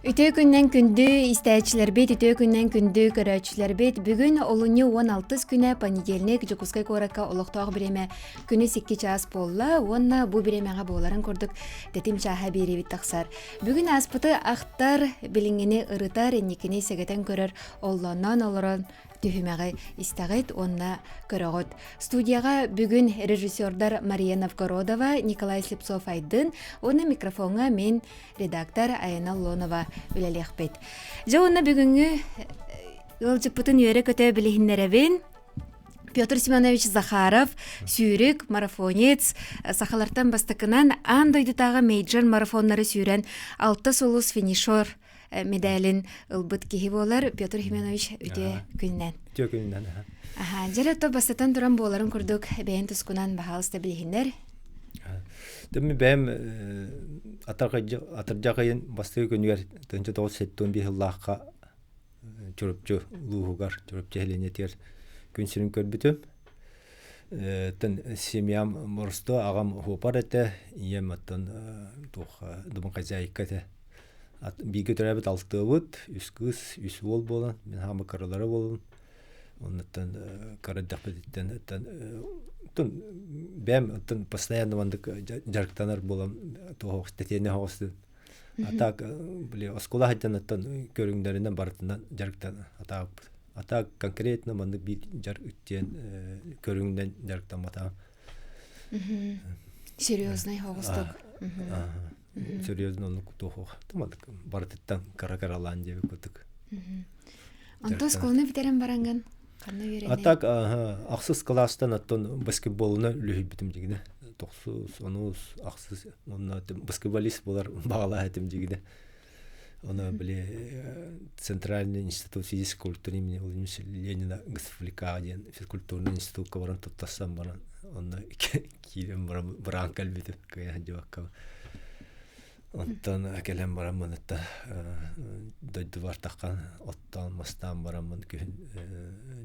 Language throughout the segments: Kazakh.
Үтө күннен күндү истәчләр бит, үтө күннен күндү көрәчләр бит. Бүгүн олуну 16 күнә понедельник Жукускай коракка олохтоог биреме күнү 2 час болла. Онна бу биремега боларын көрдүк. Детим чаха бири бит таксар. Бүгүн аспыты ахтар билиңини ырытар энникини сегетен көрөр оллоннон олорон түһүмәгә истагыт онна көрөгөт. Студияга бүгүн режиссердар Мария Новгородова, Николай Слепцов айдын, оны микрофонга мен редактор Айна Лонова үлелехпет. Жауына бүгүнгү ылжыппытын үйрө көтө билихиннеребин Петр Семенович Захаров, сүйрік, марафонец, сахалартан бастыкынан андойдутағы мейджор марафонлары сүйрен 6 солус финишор медалин ылбыт кихи болар. Петр Семенович үте күннен. Үте күннен. Жаратто бастатан туран боларын күрдік бәйін тұскунан бағалысты білігіндер. Дәмі бәйім атыржағайын басты күнігер 1971 жыллаққа жүріпчі луғығар, жүріпчі әленетер күнсінің көрбітім. Семьям мұрысты ағам хопар әті, ем аттан дұмын қазайыққа әті. Бигі түрәбіт алты ұвыт, үс қыз, үс ол болан, мен хамы қарылары болын. Оннаттан қарадақ бәдеттен, бәм постоянно вандық жарықтанар болам, тоғыз тәтені хоғысты. Атақ, оскола хаттан көріңдерінен барытынан жарықтан атақ. Атақ конкретно вандық бір жар үттен көріңден жарықтан батам. Серьезный хоғыстық. Серьезно он кутохох. Тамадык бартыттан кара-каралан деп көтүк. Антос колны битерен баранган. Канны берене. Атак аксыз класстан аттан баскетболуна үлүп битим дигине. 9-10 аксыз онна баскетболист болар багала этим дигине. Она были Центральный институт физической культуры имени Владимира Ленина Госфликаден, физкультурный институт каваран туттасам баран. Он кирем баран калбитим кая жакка. Онтан әкелем барамын әтті дойдывар таққан, оттан мастан барамын күйін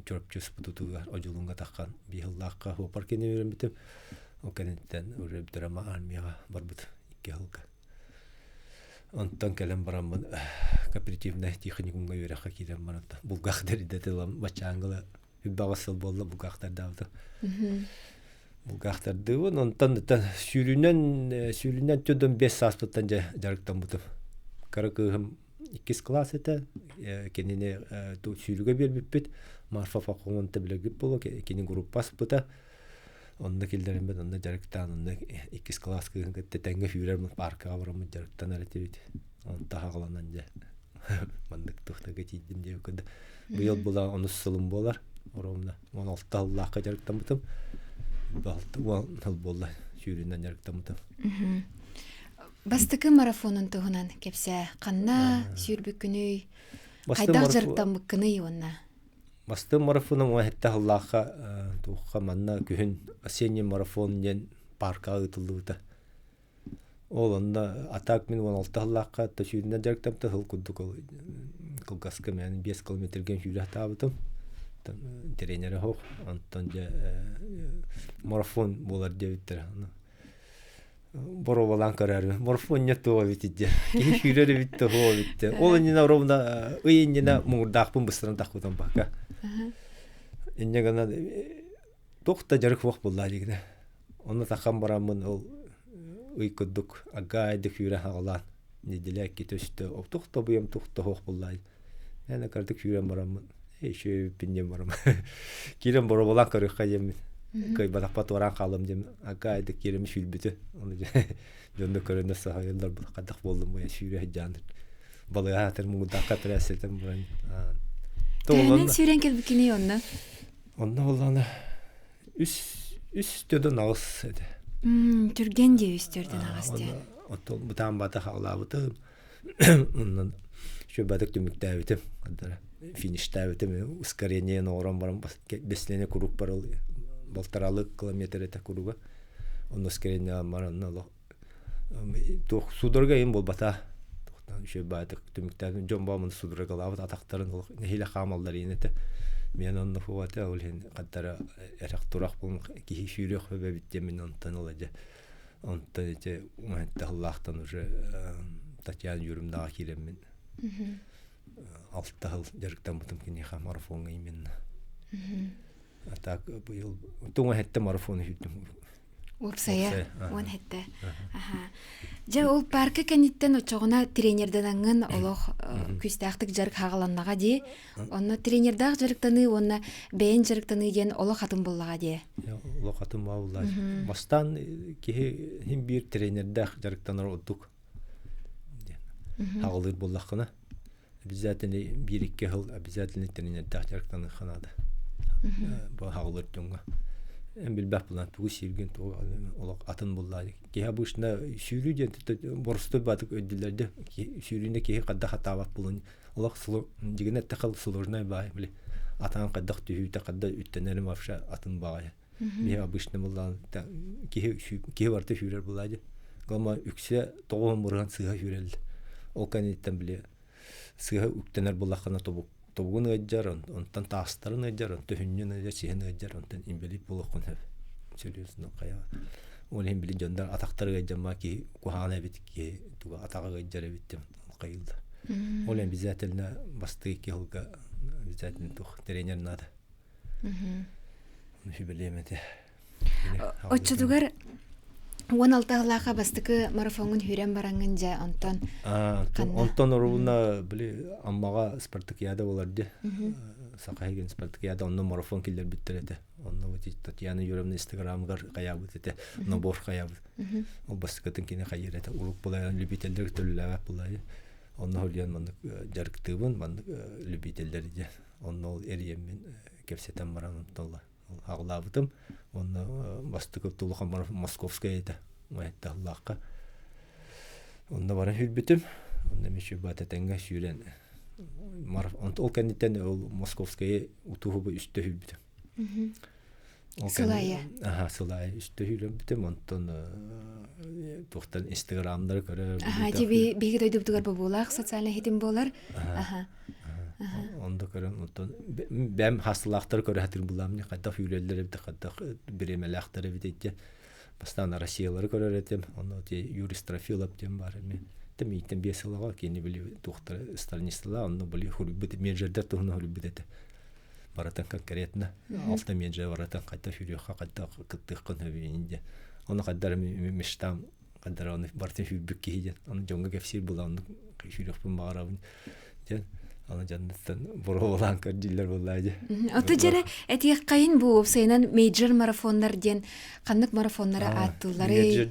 жүріп жүз бұтутуға өжіліңға таққан бейхыллаққа хопар кені өрім бітім. О кәнеттен өріп дұрама армияға бар бұт 2 жылға. Онтан кәлем барамын кооперативный техникумға өріққа керем барамын. Бұлғақтар едетілім бачаңғылы үббағысыл болды бұлғақтар дауды. Бұлғақтарды он онтан сүйрінен төден 5 саспыттан жарықтан бұтым. Қарақығым 2 класс еті, кеніне сүйріге бербіппет, марфа фақуғынты білігіп болу, кенің группас бұта. Онда келдерім бет, онда жарықтан, онда 2 класс кығын кәтті тәңгі фүйрермін, паркаға бұрамын жарықтан әрі бет. Онда хағыланан жа, мандық тұқтаға тейдім деп көді. Бұйыл бұла 10 сылым болар, орымда 16 аллаққа жарықтан бұтым. Ол болды сүйрінен жарықтамыды. Бастықы марафонын тұғынан кепсе, қанна сүйірбі күні, қайдақ жарықтан бұқ күні онна? Басты марафоным оңетті ғыллаққа тұққа манна күйін осенний марафонын парқа ұтылды. Ол онда атақ мен 16 ғыллаққа сүйрінен жарықтамды ғыл күдді қылғасқа мәнін 5 километрген сүйрі табытым. Тренері хоқ, антон же марафон болар деуіттер. Боро болан көрәрі. Марафон не туға бітті. Кейін шүйрері бітті хоға бітті. Ол енена ровна, үйенена мұңырдақпын бұстырын тақудан бақа. Енне ғана тоқта жарық воқ болар егіне. Оны таққан барамын ол үй күддік, ағайды шүйрі хағалан. Неделі әкет өсті. Тоқта бұйым тоқта хоқ болар. Әне кардық шүйрен барамын. Еще пиндем барам. Кирем боро болан көрөккө жем. Кой батапат оран калым жем. Ака айды кирем шүлбүтү. Аны жонда көрөндө сахайлар бул кадак болдум бу шүрө жандыр. Балага атыр мугда катрасетем бу. Төнен сүрен келбикини онна. Онна болана үстөдөн агыс эди. Түрген де үстөрдөн агысты. Отол бутан бата халабыты. Оннан шөбадык түмүктәбитим. Кадара фиништәбитим. Ускорение норам барам беслене курук барал. 1,5 километр это куруга. Он ускорение маран. Тох судорга ем болбата. Шөбадык түмүктәбитим. Жомбамын судоргалабыт атактарын нехиле хамалдар енете. Мен онны фуата улен кадара эрактурак бул кихи шүрөк бебитте мен онтан олажа. Онтан эте уматта Аллахтан уже Татьяна юрымдага кирем мен. 6 жыл жарыктан бутум кинеха марафонга именно. А так быйыл туңа хетте марафон хүттүм. Опсая, он хетте. Аха. Жа ол парка кенеттен очогуна тренерден аңын олох күстактык жарык хагаланнага ди. Онно тренердаг жарыктаны, онна бейин жарыктаны ден олох хатын боллага ди. Олох хатын баулар. Бастан ки хим бир тренердаг жарыктанар отдук. Хагалыр боллакына. Обязательно бир-2 жыл обязательно тренердаг жарыктаны ханада. Бу хагалыр жонга. Билбәп булан тугы сирген олак атын буллар. Кеһә бушна шүрү ден борстой батык өддүләрдә. Шүрүне кеһә кадда хатабат булын. Олак сулу дигене тахал сулурнай бай биле. Атан каддак түһүтә кадда үттәнәлем афша атын бай. Бия бушна буллар кеһә барты шүрәр булады. Гама үксә тогын мурган сыга шүрәл. Ол канеттен биле. Сыга үттәнәр буллакына тобук. Тобугун ыджаран, онтан тастарын ыджаран, төһүннүн ыджар, сиһен ыджар, онтан имбелип болокун хеп. Сөйлөсүн кая. Ол эм билин жондар атактарга жамма ки кухана бит ки туга атага ыджар биттим кайылды. Ол эм обязательно басты келга обязательно тух тренер надо. Хүбелемете. Оччудугар 16-лаха бастыкы марафонгун хүрен бараңын жа онтон. Онтон оруна биле аммага спартакиада боларды. Сакайген спартакиада онно марафон киллер биттереде. Онно вот Татьяна Юрьевна Инстаграмга каябыт эте. Но бор каябыт. Ол бастыкытын кине кайырата урук булайын любительдер төлләп булай. Онно холян ман жарыктыбын, ман любительдер де. Онно эриеммен кепсетен баран онтолла. Аглабытым. Онно бастыкы тулухан Московская это. Майта Аллахка. Онно бара хүлбүтүм. Онно мешү бататенга шүрен. Ол кандидаттан ол Московская утугу үстө хүлбүтүм. Сылайы. Аха, сылайы үстө хүлбүтүм. Онтон тохтан Инстаграмдар көрө. Аха, тебе биги дойдуптугар болак социальный хитим болар. Аха. Онда көрөн онтон бем хасталактар көрө хатыр буламны кадда хүлөллөр бит кадда биремелактар бит этте. Постоянно Россиялар көрөретем. Онда юрист Трофилов дем бар эми. Темитен бесылага кени били доктор Станислав, онда били хүрбүт менеджердер тугуна хүрбүт эте. Баратан конкретно алты менеджер баратан кадда хүрөкка кадда кыттыккын хөбүнде. Оны каддар мештам каддар аны бартын хүрбүк кийден. Аны жонга кепсир буланы хүрөкпүн багарабын. Аны жаннаттан боролан кадиллер булайды. Ото жере этиге кайын бу сайынан мейджор марафондар ден кандык марафоннары аттылары.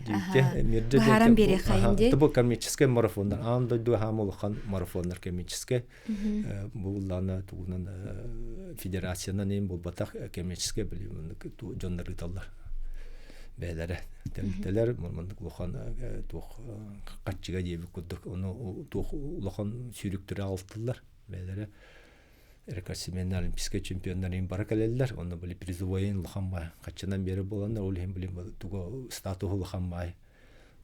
Харам бере кайын де. Бу коммерческий марафондар. Анда ду хамулхан марафондар коммерческий. Буллана тугунан федерациянан эм болбатак коммерческий билим жондар италлар. Бәләре. Тәләр мындык лохан тух катчыга диеп куддык. Оны тух лохан сүрүктүрө алтылар. Бәләре рекордсменнар олимпийский чемпионнарын баракалеллар. Оны били призовойын лохан бай. Катчынан бери болгондар ол hem билим туга статусы лохан бай.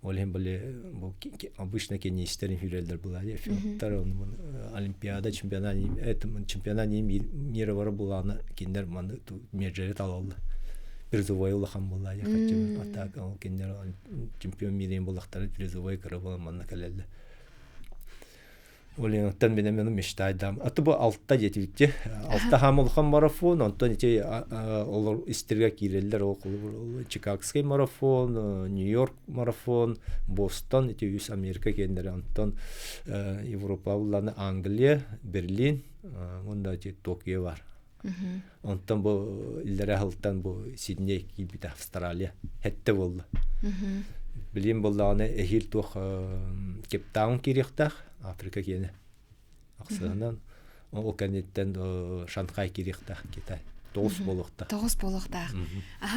Ол hem били бу обычно кенистерин хүрелдер булар. Фиттар олимпиада чемпионат мира бар буланы киндер манда межерет алалды. Призовой лохан булар. Катчан атак ол киндер чемпион мирин булактары призовой кыры манна калелди. Олентан менен мечтайдам. Аты бу 6-та жетибитти. 6-та хамулхан марафон, онтон эти олар истерге кирелдер, ол Чикагский марафон, Нью-Йорк марафон, Бостон, эти US Америка кендер, онтон Европа уланы Англия, Берлин, онда эти Токио бар. Онтон бу илдере хылтан бу Сидней кибит Австралия. Хетте болду. Билим болданы эхил тух Кейптаун кирихтах Африка кене. Аксанан ол канеттен Шанхай кирихтах Китай. Тоғыз болуқта. Тоғыз болуқта.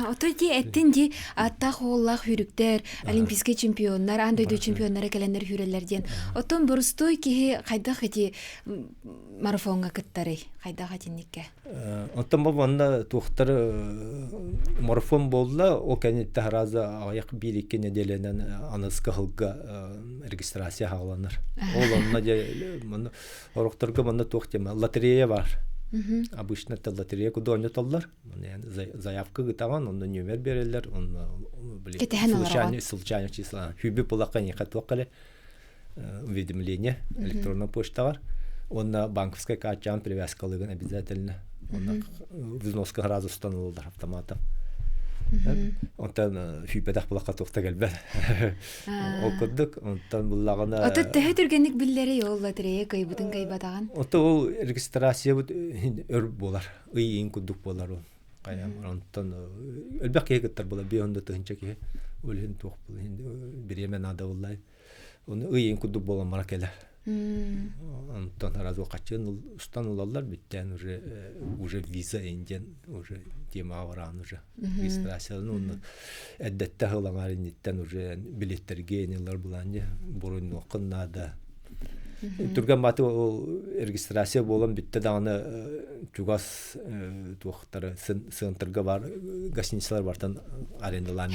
Отойди әттенде аттақ олақ хүріктер, олимпийский чемпиондар, андойду чемпионнары кәлендер хүрелерден. Отон бұрыстой кеге қайдақ әте марафонға кіттары, қайдақ әтеннекке? Отон бұл банда туқтар марафон болды, ол кәнетті ғаразы аяқ бір-екі неделенен анысқы ғылға регистрация ғаланыр. Ол онына орықтарға банда туқтема. Лотерея бар. Обычно это лотерея куда они толлар, заявка гитаван, он номер берелер, он случайно числа. Хүби полака не хатвакали, уведомление электронная почталар. Онна банковская карточка привязкалыгын обязательно. Онна взноска сразу установлар автоматом. Онтан хүпедах булакка тохта келбер. Окудук, онтан буллагына. Ото тәһә төргәнлек билләре юлла тирәе кайбытын кайбатаган. Ото ул регистрация бут өр булар. Ыйын кудук булар ул. Каям онтан элбәк кегеттер була бионда тынча ки. Улын тох бул инде биремен ада буллай. Оны ыйын кудук була маракелер. Антон разу качын устанулалар биттен уже виза инден уже тема варан уже регистрацияны эддетте хылаңар инден уже билеттерге нелер буланды бурун окуннада турган маты регистрация болон битте даны чугас тухтары сынтырга бар гостиницалар бартан арендалар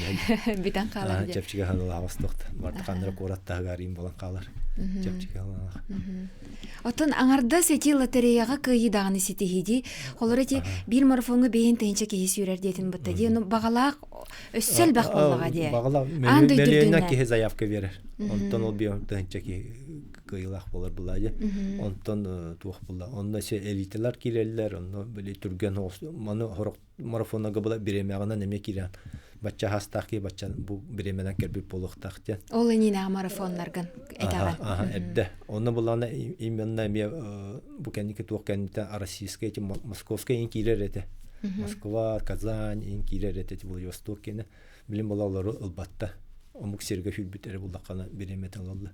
битен калар деп чепчиге ханала астыкты бартыкандыр кораттагы гарим болан калар чепчиге ханала Отон аңарда сети лотереяга кыйдаганы ситиһиди холорети бир марафонга бейин тенче кеһис үрер детин бутта ди ну багалак өссөл бак боллага ди багала миллионна кеһе заявка берер онтон ол бейин тенче кыйлах болар булады онтон тух була онда се элиталар киреллер онда биле турган маны марафонга була биремагына неме кирен бачча хастаки бачча бу биремеден керби болохтакты ол энина марафонларган этаган эбде онда булана именно ме бу кеники тух кенте российская эти московская инкилерете Москва Казань инкилерете Владивосток кене билим булалары албатта омук серге хүлбүтер булдакана биремеден алды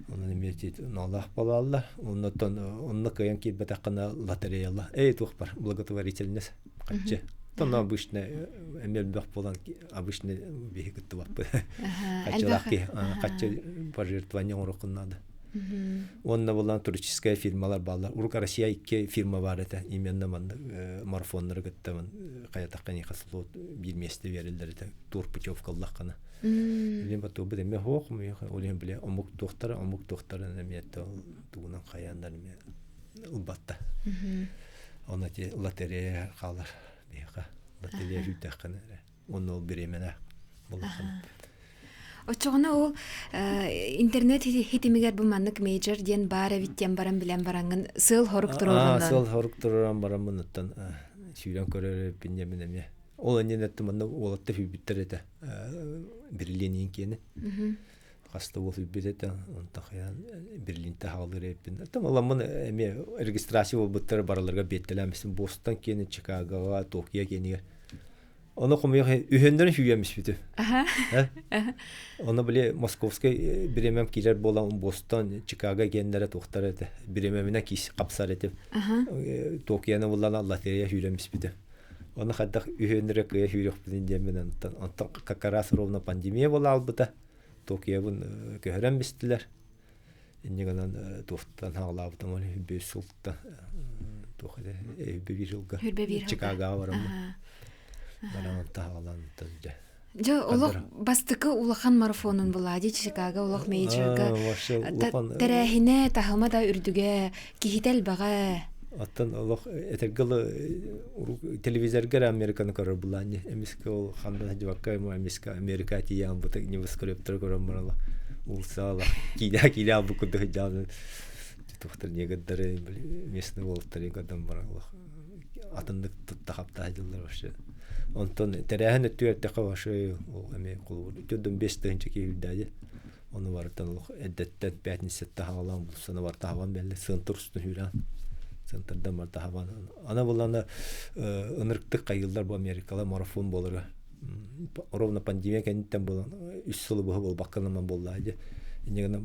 Оны метит налах балалла, онны каян килбетакана лотереяла. Тух бар, благотворительность. Качче. Тона обычно эмелбах болан обычно бегетти бап. Качалаки, качче пожертвование урокуннады. Онна болан туристическая фирмалар баллар. Урук Россия 2 фирма бар это. Именно марафоннар гыттамын. Каятаккани касылу бир месте берилдер это. Тур путевкаллаккана. Билем бату бу деме хок мы олен биле омук доктора неметті тугунан каяндар ме улбатта. Она те лотерея калар бега. Лотерея үтәккән. Оны ул биременә булган. Очоғына ол интернет хитимигер буманнык мейджор ден бара виттен баран билен барангын сыл хорук турурундан. Сыл хорук туруран баран мынаттан сүйрен көрөр пиннеменеме. Ол эннетте мында олатты хүбиттер эте. Берлинин кені. Хаста ол хүбитте, онта хаян Берлинте халыр эппин. Там аламын эме регистрация бол буттар бараларга беттелемсин. Бостон кені, Чикагоға, Токио кенигер. Оны комуя үйөндөрүн хүйемиш бите. Оны биле Московский биремем килер болан Бостон, Чикаго кендере токтар эте. Биремемине кис капсар эте. Токионы буллана лотерея хүйемиш бите. Оны хаддах үйөндөрө кыя хүйрөк билен деменен антан как раз ровно пандемия бола албыта. Токиобун көрөн бистилер. Иннегенен тофтан хаалабытым оны бесултта. Тохеде бир жылга Чикаго барам. Барам таалан тәҗә. Жо олох бастыкы улахан марафонун булади Чикаго олох мейджорга. Тәрәһине тахыма да үрдүгә кихител бага. Аттан олох этергалы телевизорга Американы көрөр буланы. Эмиске ол ханда жабакка мо эмиске Америка тиян бутак не воскрептер көрөм барала. Улсала киля бу куды жаны. Тохтар негеддер местный волтары гадам барала. Атындык тахапта айдылар вообще. Онтон тәрәһен өттүртә кавашы ол эме кулу. Төдөн 5 тынчы кийдәде. Оны бартан олох эддәттән пятницатта хаалан булсаны барта хаван белле сынтырсты хүрән. Центрда марта хаван. Ана буланы ынырктык кайылдар бу Америкала марафон болырга. Ровно пандемия кенттен булан 3 жыл бол бакканаман буллады. Инегенә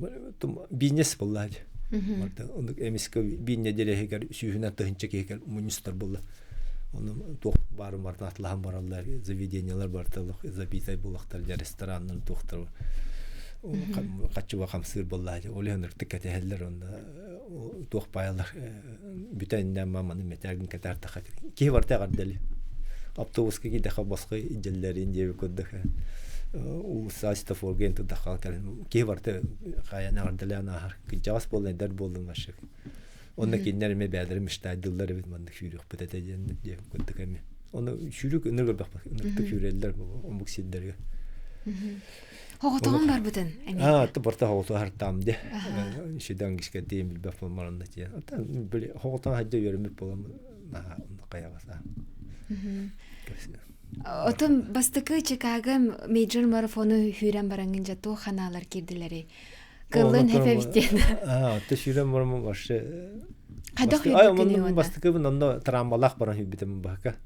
бизнес буллады. Марта ондык эмиске бизнес делегер сүйүнә тынчы кекер министр булды. Оны тох бар марта атлахан баралар, заведениялар бартылык, забитай булактар, рестораннан тохтар. Качыва хамсыр буллады. Олеонор тикәтәһәлләр онда тох паялар бүтәннән маманы метәргин катар тахат. Ки варта гардали. Автобуска ки даха баскы иҗелләрен дә күддәһә. У саста форген ту даха калын. Ки варта хаяна гардали ана кичас булды дар булды машык. Онда киннәр ме бәдерим иштәдилләр бит монда шүрүк бетәдән дә күддәкәме. Оны шүрүк өнөр бак. Өнөр шүрәлләр бу омбуксидләргә. Хоғытығын бар бұтын? Борта хоғыту хартамды. Шедан кішке дейін білбәп болмарында тиен. Хоғытан хадда өріміп болам қаяғаса. Отын бастықы Чикаго мейджор марафону хүрен бараңын жату ханалар керділері. Кылын хепевістен. Отты хүрен барамын башы. Қадақ хүрбекені оны? Бастықы бұн онда трамбалақ баран хүрбетемін бақа.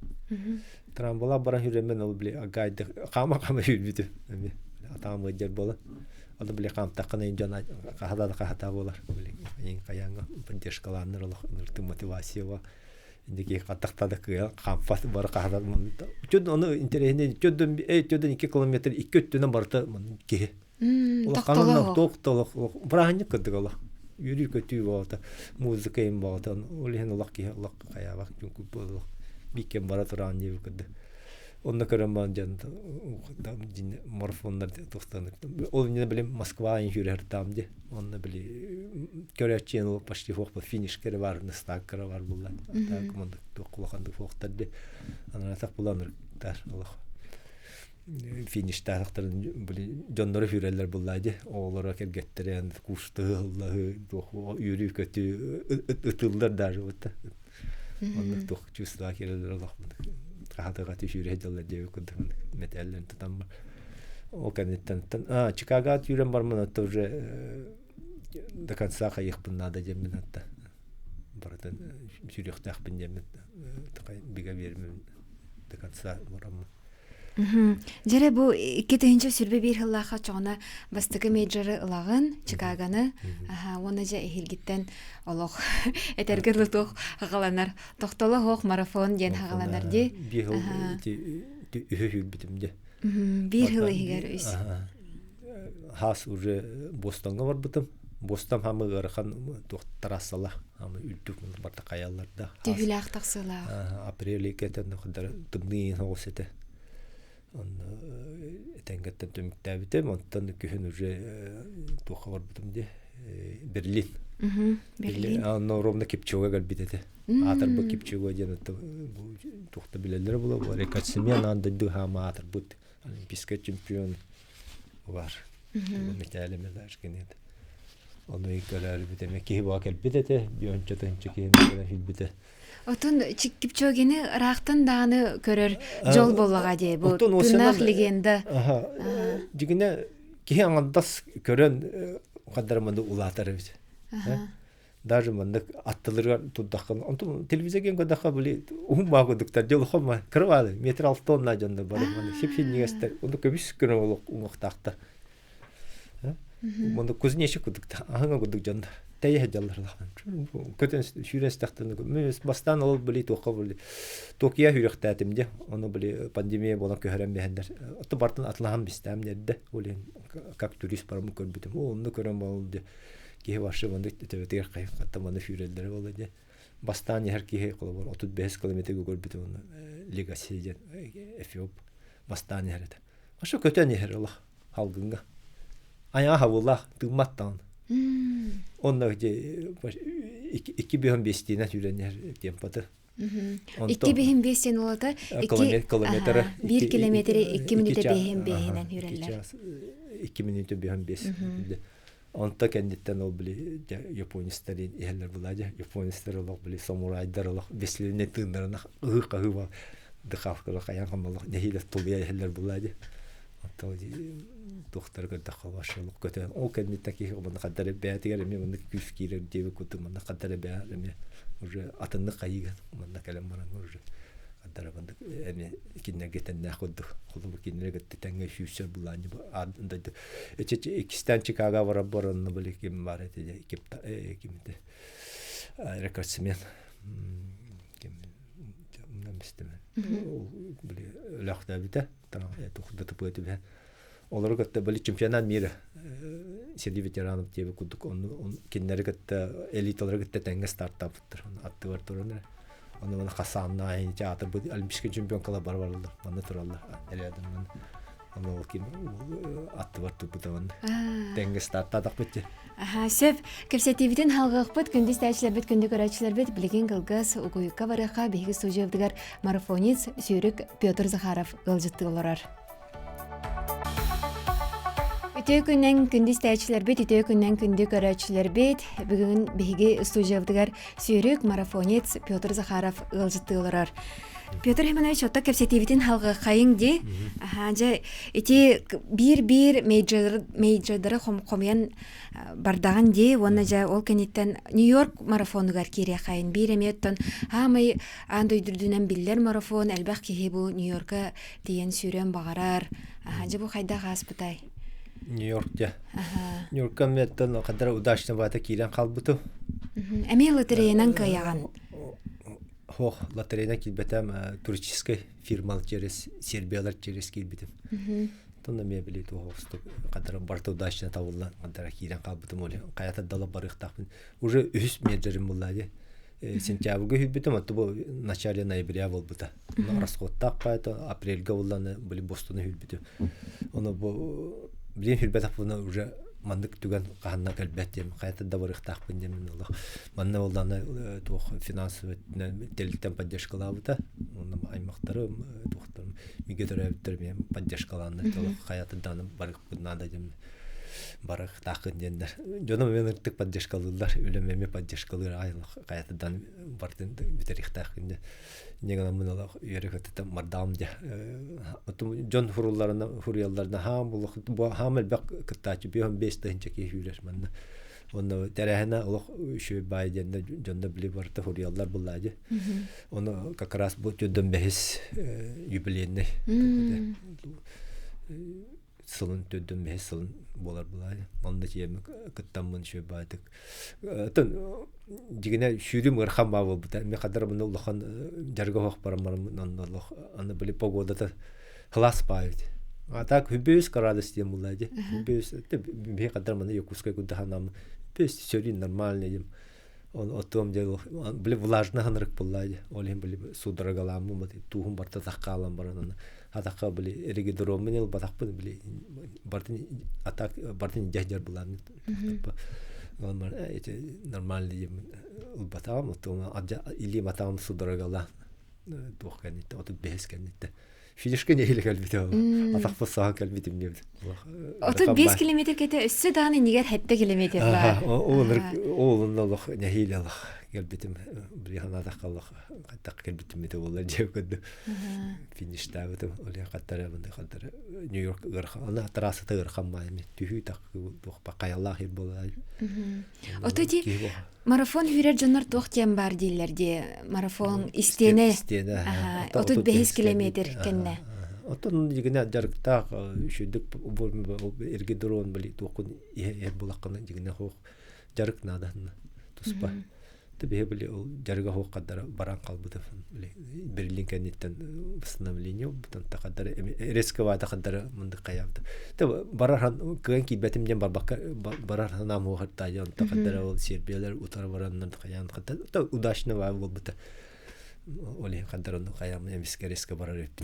Трамбалақ баран хүренмен ол біле агайды қама хүрбетем. Атам өйдер болы. Ол біле қамтаққына жана қахата болар. Ең қаяңға пантешкаланыр олық нұрты мотивация ба. Индеки қаттақтады қампат бар қахата. Чөд оны интересіне чөдден 2 километр 2 өттінен барты ке. Тоқтолық. Бұрағын көдік олық. Юрий көтүй болты. Музыка ең болты. Олеген олық ке олық қаябақ жүнкі болық. Бикен бара тұрағын ебі көді. Онда көрем бан жанды марафондар тоқтанып. Ол не білем Москва инжюрер тамды. Онда біле көрәтчен ол почти фоқпа финишкері бар, стаккері бар бұлда. Так команда тоқылақанды фоқтарды. Ана тақ бұланыр тар олық. Фиништар ақтарын біле жонлары хүрелер бұллайды. Олары кергеттері кушты Аллахы үйрі көті ұтылдар даже бұтта. Онда тоқ чувства керелер олақ бұлда. Қағатыға түшірі әділер деуі күнді мәтәлілерін тұтам бар. Ол кәнеттен. Чикаго үйрен бармын атты уже до конца қайықпын нада жемін атты. Баратын жүректі ақпын жемін. Біға бермін до конца барамын. Жере бұл 2-тігінші сүрбе бір ғылаға чоғына бастығы мейджоры ұлағын, Чикагоны, оны жа әхілгіттен олық әтергірлі тоқ ғаланар. Тоқталы хоқ марафон ден ғаланар де. Bir yıl bitimde. Bir yıl егер өз. Has уже Бостонға бар бітім. Бостон хамы ғырқан трассала, хамы үлтік барда қаяларда. Түйілі ақтақсыла. Апрель екетін тұмдың оғысеті. Этенгеттен төміктәбітем, онтан күйін уже тоққа бар бітімде. Берлин. Берлин. Анна ровно Кипчуга галбитете. Атар бу Кипчуга ден тоқта билелер була. Рекордсмен андайды хама атар бут. Олимпийский чемпион бар. Металлеме дашкенет. Оны икалар битеме ки ба галбитете. Биончатын чекен билбите. Отын Кипчогені рақтын дағыны көрір жол болуға де. Бұл тұнақ легенді. Жігіне кей аңандас көрін қаддарыманды ұлатары бізі. Даже мандык аттылырға тұддақын. Онтын телевизияген көдаққа білі ұғым ба көдіктер жол қома кірвады. Метр 6 тонна жанды бары. Сепсен негестер. Онды көбіс күні олық ұңықтақты. Онды көзінеші көдікті. Аңа көдік жанды. Тәйе жалларлаған. Көтен шүрес тақтыны. Бастан ол білі тоққа білі. Токия хүректәтімде. Оны білі пандемия болан көхерен бәхендер. Отты бартын атлаған бістәм деді. Олен как турист барымы көрбітім. Оны көрен болды. Кеге башы бонды төбетер қайып қаттаманы шүрелдері болды. Бастан ехер кеге қолы бар. 35 километрге көрбітім. Легаси ден. Эфиоп. Бастан ехер. Ашы көтен ехер олақ. Халғынға. Аяға хавулақ. Тыматтан. Онда где 2005-тен жүренер темпаты. 2005-тен олата 1 километрі 2 минуты бейхен жүрелер. 2 минуты бейхен 5. Онта кәндеттен ол білі японистарын ехелер бұлады. Японистар олық білі самурайдар олық беслеріне тыңдарына ұғы-қағы ба дұқавқылық аян қамалық нәхилет тұлия ехелер бұлады. Доктор гөрдө калбашылык көтөн. Ол кендетте ки мына кадары бәтигер эме мына күскилер дебе көтө мына кадары бә эме уже атынды кайган. Мына калам баран уже кадары банд эме кинне кетен нахуд. Кулу кинне кетте таңга шүсөр буланы анда. Эче Кистан Чикаго барабарны биле ким бар эте кимде. Рекордсмен. Ким наместемен. Биле лахта бите. Тана тухда тупөтү. Олар көтті білі чемпионат мирі серді ветеранов дебі күдік. Кенлері көтті элиталары көтті тәңгі старттап бұттыр. Атты бар тұрыныр. Оны қасанына айынча атыр бұд. Олимпийский чемпион қала бар-барлар. Оны тұралар. Әлі Оны ол кем атты бар тұпыта. Тәңгі старттадық бұтты. Сөп, көрсетебіден халғық бұд, күндіз тәйшілер бұд, күнді көрәтшілер бұд, білген ғылғыз ұғыйыққа барыққа бейгі студиявдығар марафонец Сүйрік Петр Захаров ғылжытты оларар. Үтө күннен күндү истәчләр бит, үтө күннен күндү көрәчләр бит. Бүген биге студиядагар сүйрүк марафонец Петр Захаров ылжыттылар. Петр Хеманович отта кепсетивитин халгы кайыңди. Аха, эти бир мейджердары комян бардаган ди, онна жа ол кенеттен Нью-Йорк марафонугар кире кайын биреметтен. Хамы андой дүрдүнен биллер марафон, элбах кихи бу Нью-Йоркка диен сүйрөн багарар. Аха, жа бу кайда гаспытай. Нью-Йоркте. Нью-Йоркка меттен кадar удачно бата кирен калбыту. Эми лотереянан каяган. Хох, лотерейна килбетем туристической фирмал через Сербиялар через килбетем. Тонда мен билет хостук кадar барта удачно табылла кадar кирен калбытым оле. Каята дала барыктакпын. Уже 3 меджерим буллади. Сентябрьга хүббетем атты бу начале ноября болбута. Расходтак кайта апрельга булланы били Бостона хүббетем. Оны бу билен хүббетап буна уже мандык түгән каһанна калбәттем кайта да барыктакпын демен Аллах. Манна булланы тух финансовый телектен поддержкалабыта. Оны аймактары тухтар мигедерәптер мен поддержкаланды. Кайта даны барык надо дем. Барык такын дендер. Жона мен тик поддержкалылар, үлемеме поддержкалыр айлык каятадан бардын битерихтакынды. Негана мына үйрөкөтө мардам де. Жон хуруяларына хам булык бу хамел бак кытачы 15 тынча күйүлөр манна. Оны терехна улук үшө байденде жонда били барта хуруялар буллажы. Оны как раз бу жөдөн бехис юбилейный. Сылын төддөн бе сылын болар булай. Онда жем кыттамын шө байтык. Тын дигене шүрүм ырхан ба болбута. Мен кадар мына улахан жарга хок барамарым Аллах. Аны били погодада хлас байт. А так хүбөс радость дем булай. Хүбөс мен кадар мына Якутская гудаханам. Бес сөри нормальный дем. Он отом дел били влажный ханрык булай. Олем били судрагаламы мыты тухум барта таккалам баранан. Атака били регидором менен батакпын били бартын атак бартын жажар буланы. Нормал эти нормальный батам то или матам судорогала тухканит от бесканит. Финишке не хиле калбите. Атак посаа калбите мне. От 5 километр кете өссө дагы нигер 7 километр бар. Ол Аллах не хиле Аллах калбитим брихана такаллах так калбитим мете болар жекөдү. Фиништә бит оле каттара монда каттара Нью-Йорк ырхана трасса тырхан майми түһү так бакаяллах ир болар. Ототи марафон хүрер жоннор тохтем бар дилерде. Марафон истене. Отот 5 километр кенне. Отон дигене жарыкта үшүдүк эргедорон били токун эр булаккана дигене хок жарык надо туспа. Тебе били жарга хок кадара баран калбыты били Берлин кенеттен восстановление бутан такадара ресковая такадара мынды каябды. Те барархан кенки бетимден барархан наму хатта ян такадара ол Сербиялар утар бараннан каян хатта удачно ва болбута. Оле кадарны каям эмиске реске барар эпти.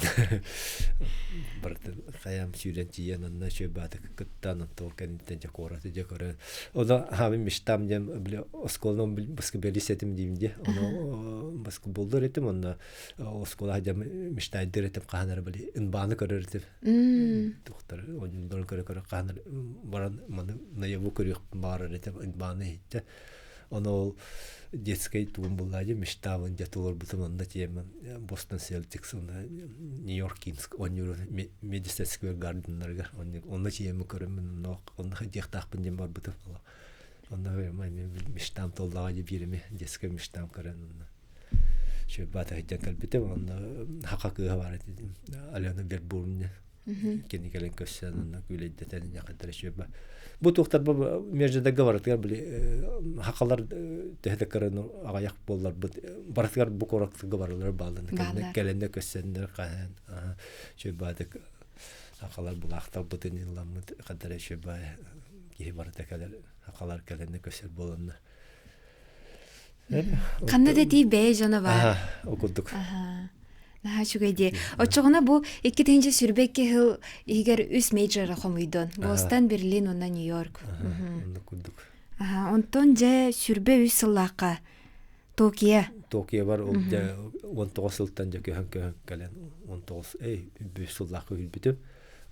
Барты каям сүйрентиен анна шөбаты кыттан толканитен жакораты жакора. Ода хамим миштам дем биле осколном баскетболистем димде. Оно баскетболдор этим онна оскола хадам миштайдер этим каханар биле инбаны көрөртүп. Доктор ойдор көрө каханар баран маны наябу көрөк барар этим инбаны хитте. Оно детский тум буллади мечтавын жатылар бутымында тема Бостон Селтикс Нью-Йорк Кингс онюр Madison Square Garden'ларга онда тема көрөмүн нок онда жактакпын дем бар бутып онда мечтам толлагы биреме детский мечтам көрөн шө бата хитен битем онда хакакы бар Алена Бербурн кенекелен көссөнүн күлөйдетен якытыр шөбө бу токтор бу межде договорлар били хакалар техдекерен агаяк боллар баратгар бу корак договорлар балын келенде көссөндөр кан шөбадык хакалар булакта бутын илламыт кадары шөбө ки баратакалар хакалар келенде көсөр болонна кандай деди бей жана бар окудук шугайди. Очогуна бу 2-нче сүрбекке хил эгер үс мейджер хомуйдон. Бостон, Берлин, онна Нью-Йорк. Онтон же сүрбе үс сыллакка. Токио бар ол 19 сылтан же көн кален 19 бүс сыллакка билбитим.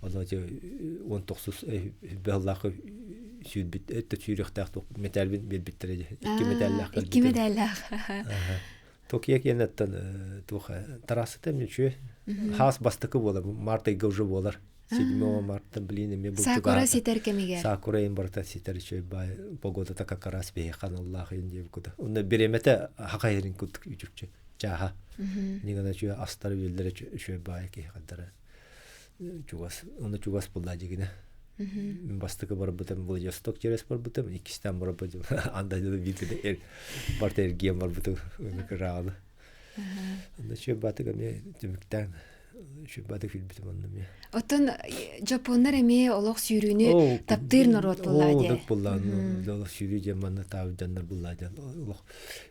Оно те 19 бэллахы сүйбит это сүйрөхтак металбин белбиттере. 2 металлах. 2 медаллах. Токия кенеттен туха тарасыта мече. Хас бастыкы болар. Мартайга уже болар. 7 марта, мне был Сакура ситер кемиге. Сакура им барта ситер чөй бай погода така карас бе ханаллах инде куда. Онда беремете хакайрин кут үчүкчө. Жаха. Нигана чөй астар белдере чөй бай ки хадара. Чугас, оны чугас булда дигине. Мен бастыкы бар бутам Владивосток через бар бутам, икистан бар бутам. Анда да битде барта эргем бар бутам. Краад. Онда чөй батыга ме демиктен Шүбәді фильбітім онным я. Оттон Жапондар эме олық сүйрүүнү таптыр народ буллади. О, дық буллади. Олық сүйрүү жаманна табы жандар буллади. Олық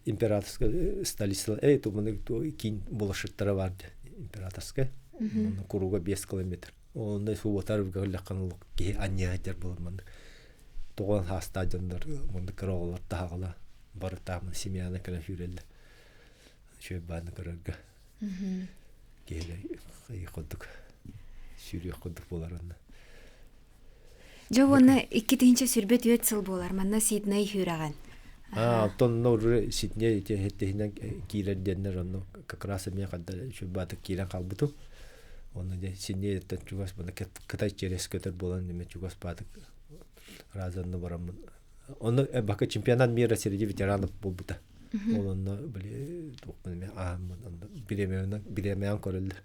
императорска столица, туманы кейін болашыттары барды. Императорска. Куруга 5 километр. Ондай суботар гөлләккан олық ке анниятер булманды. Тоған хаста жандар, монды кыроғалар тағала. Бары тағын семьяны кілі жүрелді. Шүбәді кырырға. Келе қойдық, сүйрек қойдық болар онда. Жауаны 2-тінші сүрбет өт сыл болар, манна Сидней хүраған. Тонна уже Сидней хеттехінен кейлерденер, онда как раз мен қадда шөббаты кейлен қалбыту. Онда де Сидней еттен чугас, бана кытай через көтер болан деме чугас бадық разанны барамын. Онда бака чемпионат мира среди ветеранов болбыта. Олонна биле токман биремеян көрөлдү.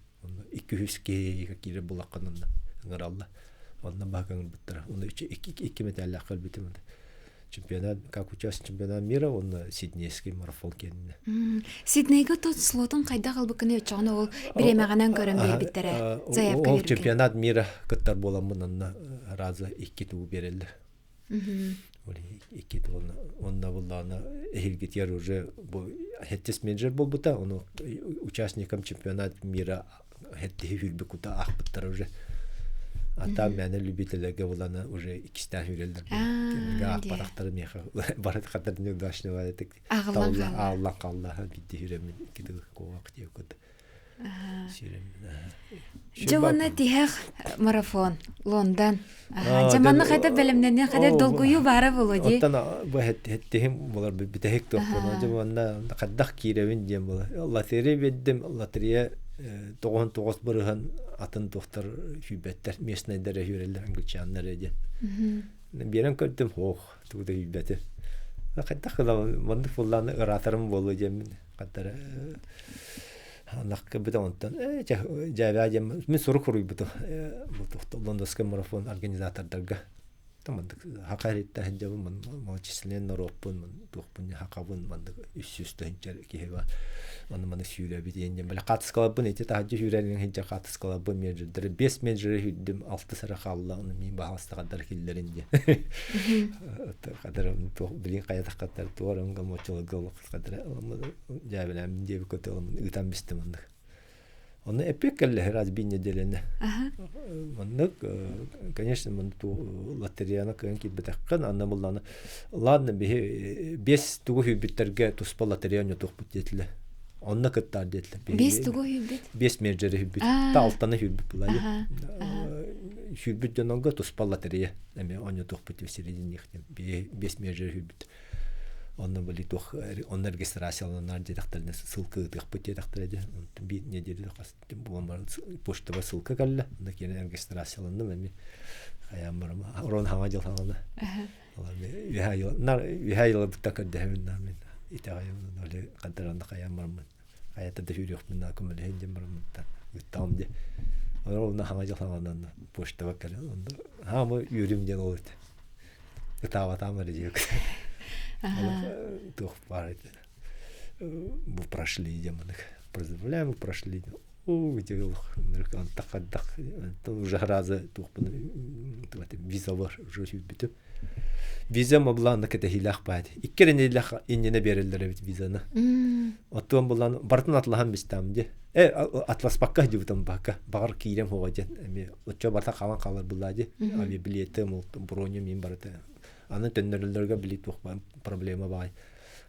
200 кеге кире булакканында ыңыралла. Онна баган буттара. Онда 2 металла калбитим. Чемпионат, как участник чемпионата мира, он Сиднейский марафон кенне. Сиднейге тот слотун кайда калбыкыны өчөгөнө ол биремеганан көрөн бербиттере. Заявка берген. Ол чемпионат мира кыттар боламын онна разы 2 туу берилди. Iki onda bulana ehilgityer уже хеттес менеджер болбута, оны участникам чемпионат мира хетти хүлбү кута ахбыттар уже. Ата мене любительлерге булана уже 2 хүрелдер. Га парактар меха барат катарны дашнова этик. Алла калла битти хүремен киди ковак диекот. Жауаны тихэх марафон Лондон. Жаманны кайда белемнен кайда долгую бары болоди. Оттан бу хеттехим булар битехек топкон. Жаманна каддах киревин дем була. Лотерея веддим, лотерея 99 бырыган атын доктор хүбеттер местный дере хүрелдер англичаннар эди. Берен көттүм хох тууда хүбетте. Каддах мынды фулланы ыратарым болу дем. Каддара Нахка битонтан жабаҗем мен сорук хуруйбыты бу Лондонский марафон организатордарга тамандык хакаритта хәҗәбем мен мочислен роппун мен тухпун хакабын мен 300 төнчер кева аны мен сүйләп бит ендем белә катыскалабын әйтә таҗы жүрәнең хәҗә катыскалабын менеджер 5 менеджер хүддем 6 сара халла аны мин баһастыгадыр киллеринде кадәрем то билин кая тахкаттар туарымга мочылыгы кадәр җабеләм дип көтәм үтәм бистем аны. Он эпикалле раз би неделене. Мандык, конечно, мен ту лотереяны көнки битәккән, анна булланы. Ладно, без тугы хүбиттерге туспа лотереяны тукпут дитле. Онна кыттар дитле. Без тугы хүбит. Без менеджер хүбит. Та алтаны хүбит булады. Хүбит жанга туспа лотерея. Эме онны тукпут в середине их. Без менеджер хүбит. Онна были тох, он регистрацияланар дедактарны ссылка тыгып дедактарыды. Би неделе кастым булмар почтага ссылка калла. Анда кене регистрацияландым эми. Аямарым. Орон хава жыл хаваны. Вихайла бутакар дәһәмнәр мен. Итагайым ноле кадранда аямарым. Аята да хүрүк мен акымыл хендем барым та. Үттәмде. Орон хава жыл хаваны почтага калла. Анда хамы юримден олды. Этава тамары дик. Тух парит. Бу прошли демоны. Поздравляем, прошли. Где он так уже раза тух виза var уже битеп. Виза мабланы кете хилах бат. Иккерене лах инне берелдер бит визаны. Оттон булан бартын атлахан бистамди. Атлас бакка дип там бакка. Багыр кирем хогажет. Эми очо барта калан калар булады. Ави билеты мул броня мин барта. Аны төннөрлөргө билет тух проблема бай.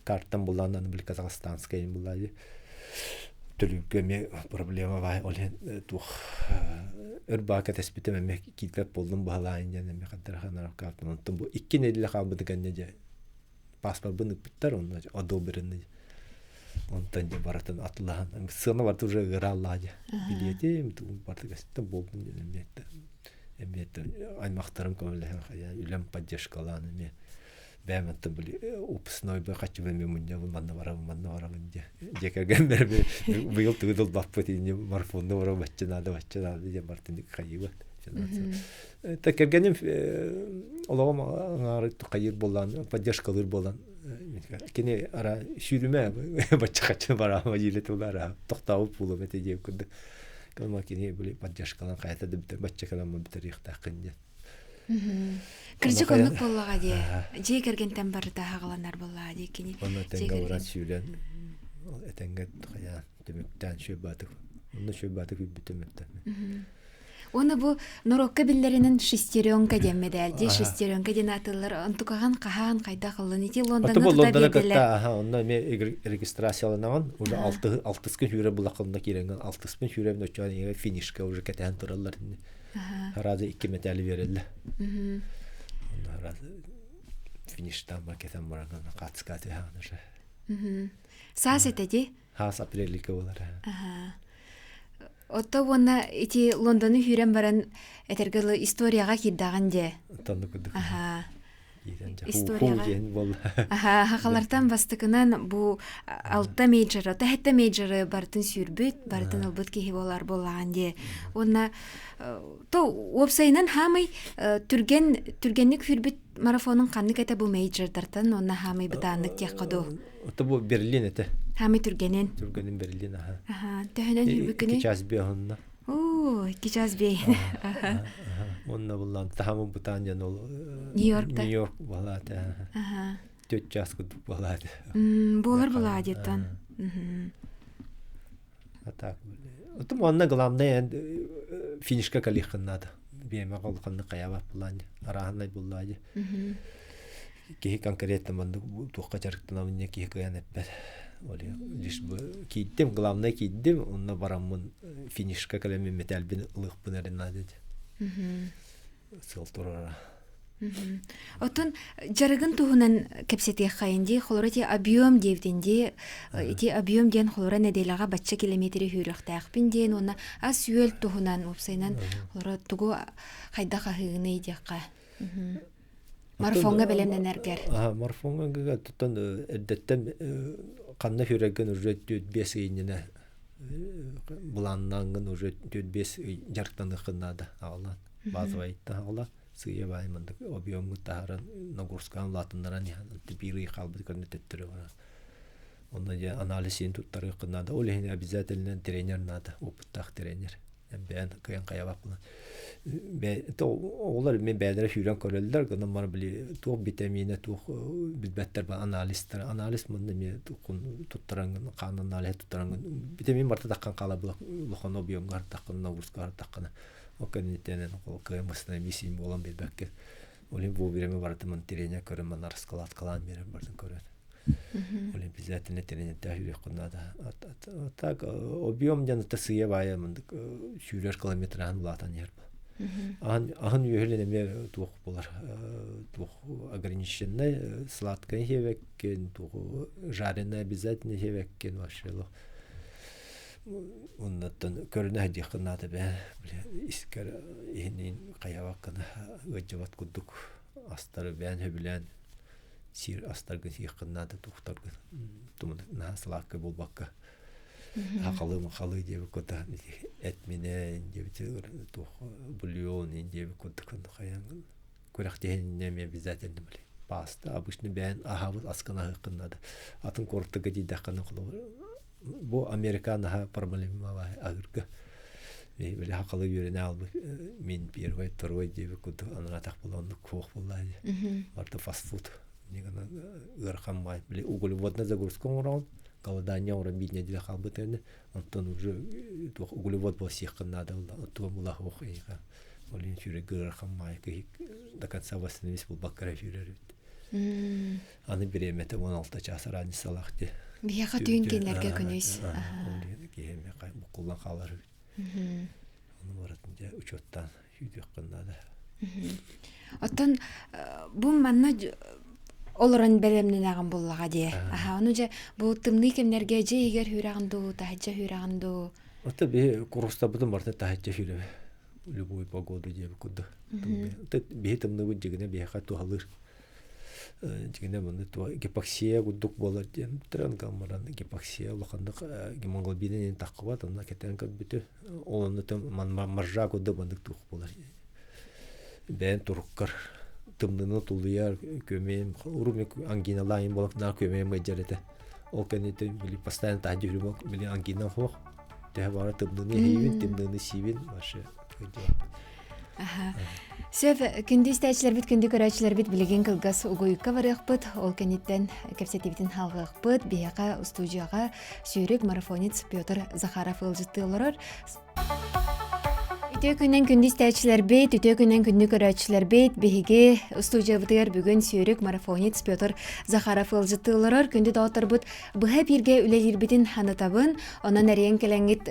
Картам буландан бил Казахстанская булады. Төлүгө ме проблема бай. Олен тух örbaaka tespiteme me kitap buldum bahalayın yani me kadar hanar kaptım ondan bu iki nedile kalmadı gannece pasport bunu bitter ondan ado birini ondan da baratın atlahan sığına vardı уже гралладя билети ту барды гастта болдum emniyette emniyette аймактарым көмөлөһөн хая үлем поддержкаланы ме бәмәттә били упсной бә качып мен мунья манна вара инде жекерген бербе быйыл тыгыл баппыт инде марафонда вара баччанада диye бартын кайыбы тәкергенем олагым аңары кайыр болган поддержкалар болган кене ара шүрүмә баччакачы бара җилет улара токтауп булып эте дип күрдү калма кене били поддержкалан кайта дип баччакалан битер ихтакын Кыржы конук боллага де. Же кергентен барда хагаланар болла де кини. Оны тенге урат сүйлен. Этенге кая демектен шөбатык. Оны шөбатык бүтөмөттөн. Оны бу норокка биллеринин шестеренка деммедел. Же шестеренка ден атылар антукаган кахан кайда кылын ити Лондонда тута берделер. Оны ме регистрацияланаган, уже 6 күн жүрө булакында киренген 6 күн жүрөм өчөн финишке уже кетен туралар. Herhalde 2 medalya verildi. Herhalde finişten baketen bırakın katkatı hanır. Sağ etedi? Has aprellik olar. Otto ona iti Londonu hürem baran etergeli istoriyaga kiddagan de. Tanıdık. Историяга. Хакалардан бастыкынан бу алта мейджор, тәһәттә мейджоры бартын сүрбүт, бартын албыт кеһи болар болган ди. Онна то вебсайнан хамый түргенник хүрбүт марафонун канны кете бу мейджордартан, онна хамый бытанлык теккаду. То бу Берлин эте. Хамый түргенен. Түргенин Берлин. Тәһәнен хүрбүкүнө. Кичазбе онна. Кичазбе. Онна буллан тахамын бутанjan ол Нью-Йорк балата. Төт час кудук балата. Болар балады тан. Атак. Отым онна главное финишка калихнада. Беме калканны каябап булан. Арахнай буллады. Ки конкретно манда туқка жарыктан амне ки каянаппер. Оле лишь киттим главное киттим, онна барамын финишка калеме металбин лык бунарынады. Сылтурара. Отон жарыгын туһунан кепсетия хайынди холорати объем девдинди ити объем ден холора неделага бачча километри хүрөхтәк бинден онна ас юэл туһунан опсайнан холора тугу хайда хагыны идекка. Марафонга белемненергер. Марафонга тутан эддеттен канна хүрәгән уже 5 иңне буланнангын уже 5 жарыктан кыннада алат. Базовайта алат. Сыя баймандык объемы тааран Нагорскан латыннаран типири халбы көрнөттөрү бар. Онда я анализин туттары кыннада. Ол эне обязательно тренер надо, опыттак тренер. Ben kıyın kayabak bunu. To onlar men bədərə hürən körəllər, qanam var bili toq vitamini, toq bilbətlər ba analistlər, analist məndə me toqun tutturan qanun analist tutturan vitamin var taqan qala bulaq, loxon obiyom qar taqan, Nagorskar taqan. O kanitenen o qıymasına misim olan bilbəkə. Olim bu birimi var da mən trener körəm, mən arskalat qalan verim bardan körən. Olim bizatine trener təhlil qınada. Так объем ден тасыя бая мындык 100 километран латан ер. Ан юһелене ме тух булар. Тух ограниченный сладкое хевеккен, тух жареное обязательно хевеккен вашело. Оннан көрнө дихнада бе. Искер энин каябаккана өҗөбат кудук. Астары бен хөбүлән сир астаргы хикнада тухтаргы. Тумын наслакка булбакка. Хакалы деп кота этмене деп тух бульон деп кота каян көрәктәһенне ме обязательно биле. Паста обычно бен ахавыз аскана хикнада. Атын корттыгы диде каны кылы. Бу американга проблема бар агырга. Биле хакалы йөренә алды. Мин первый, второй деп кота ана так булганды кох буллады. Арты фастфуд. Нигана гырхамай биле углеводны загрузкон уран. Голодание уран бидне диле халбытыны. Антон уже углевод был сихканада, то была хохига. Олин чуре гырхамай ки до конца восстановить был бакара фюрер. Аны беремете 16 час рани салахты. Бияга түйүнгенлерге күнөс. Олин кеме кай куллан калар. Onu varatınca uçottan yüdük kınladı. Оттон бу манна олоран беремненаган буллага дие. Аха, onu же бу тымны кемнерге же егер хүрагынду, тахча хүрагынду. Это би куруста будем марта тахча хүрebe. Любой погоду диye куду. Это би тымны выдигне би хату халыр. Жигне мында то гипоксия гудук болот дем. Тран камаран гипоксия лохандык гемоглобинин таккыбат, анда кетен кабыты. Оны там маржа гуду бандык тук болар. Бен туруккар тымныны тулуяр көмем урумек ангиналайын болуп на көмем гажарete. Ол кенете били постоянно тажы жүрмөк били ангина хох. Тэ бара тымныны хейвин, тымныны сивин башы. Аха. Сөв күндү истәчләр бит, күндү көрәчләр бит билеген кылгас угуйка барыгпыт. Ол кенеттен кепсетибитин халгыпыт. Бияка студияга сүйрек марафонец Петр Захаров ылжыттылар. Үтө күнен күндү истәчләр бит, үтө күнен күндү көрәчләр бит. Биге студиябытыр бүгүн сүйрек марафонец Петр Захаров ылжыттылар. Күндү доктор бут быһа бирге үлелирбитин ханытабын. Онан әрен келеңгит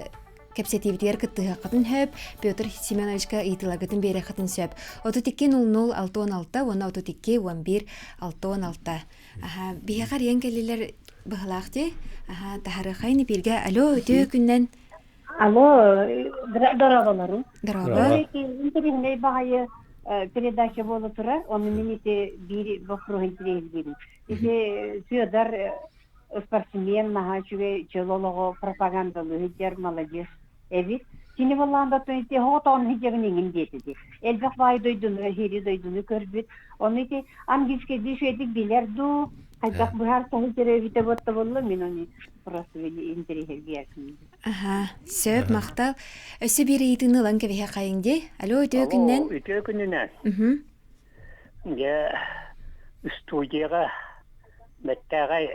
кепсетибитер кыттыга катын хөп Петр Семеновичка ыйтылагытын бере катын сөп. 3200-616, оны 32-11-616. Аха, бияга әрен келелер быһалакты. Аха, тахарыхайны бирге алло өтө күннен. Алло, дорогаларым. Дорога. Интернет багайы передача болу тура, оны мените бир вокруг интерес бирим. Ите Федор спортсмен, нахачуге челолого пропагандалы хиджар молодежь. Эвит, сине валанда төнте хотон хиджабын индетиди. Элбек бай дойдуну, хири дойдуну көрбүт. Оны ите английский дишедик билерду. Хайдак бухар соңтере вите ботта болла, мен оны просто интерес бирим. Аха, сөп мактал. Өсө бири итыны ланка веха кайыңди. Алло, өтө күннен. Алло, өтө күннен. Я студияга меттагай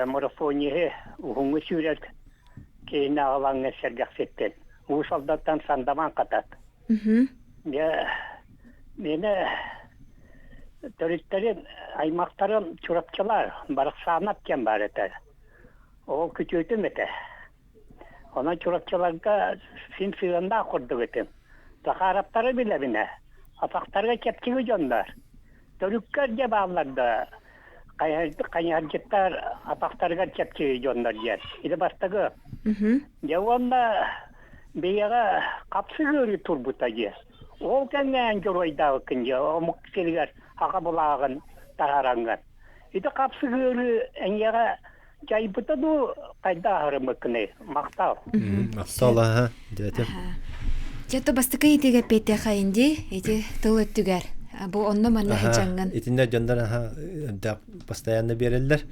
марафоне уңгы сүрәт кейин алаңга сергәксеттен. У солдаттан сандаман катат. Я мене төрөттөрүн аймактарын чурапчылар барак санап кен бар эте. Ол күтөтүм эте. Она чурапчыларга син-сыгында курдук эте. Захараптары билебине. Апактарга кепчиги жондар. Төрүккөр же бааларда кайяржыттар апактарга кепчиги жондар жер. Иде бастагы. Жаванда бияга капсы көрү турбута жер. Ол кенген жоройдагы кынжы, омук селгер ака булагын тараранган. Иде капсы көрү эңега жайбыта ду кайда арымыкны мактал. Мактал аха, дете. Жато бастыкы итеге пете кайынди, эти тыл өттүгөр. Бу онно манна хачанган. Итинде жондар аха да постоянно берелдер.